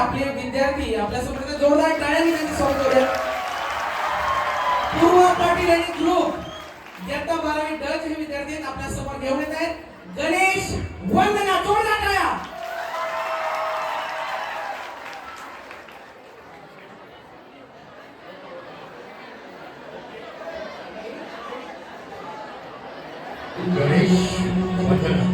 आपले विद्यार्थी आपल्यासोबत जोरदार टाळ्यांनी त्यांचे स्वागत करूया. पूर्वा पाटील आणि ग्रुप इयत्ता 12वी ड चे विद्यार्थी आपल्या समोर घेऊन येत आहेत. गणेश वंदना, जोरदार टाळ्या. गणेश वंदना.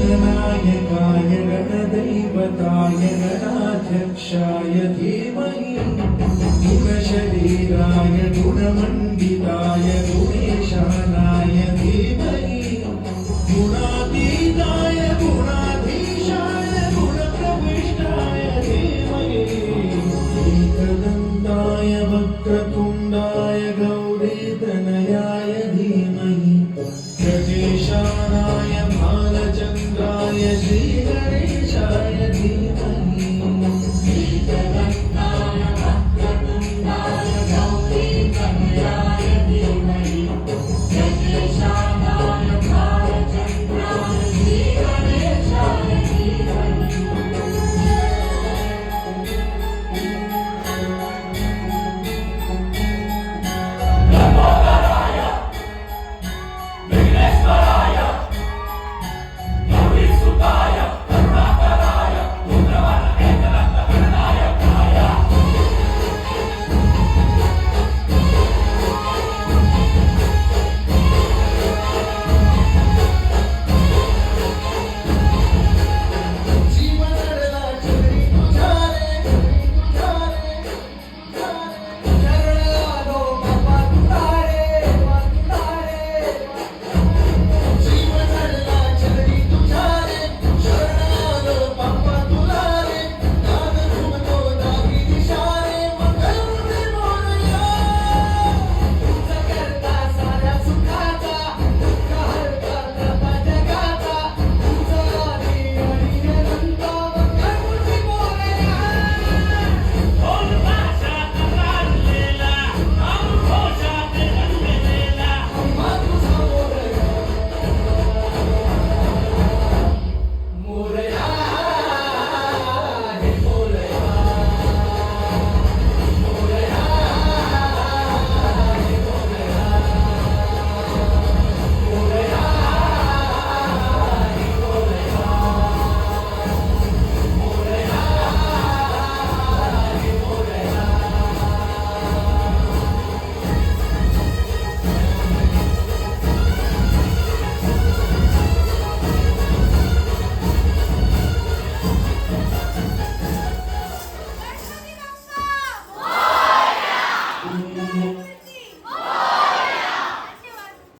गणनायकाय गणदैवताय गणाध्यक्षाय धीमहि गुणशरीराय गुणमण्डिताय गुणेशानाय धीमहि गुणातीताय गुणाधीशाय गुणप्रविष्टाय धीमहि एकदन्ताय वक्रतुण्डाय गौरीतनयाय धीमहि गजेशानाय भालचन्द्राय श्री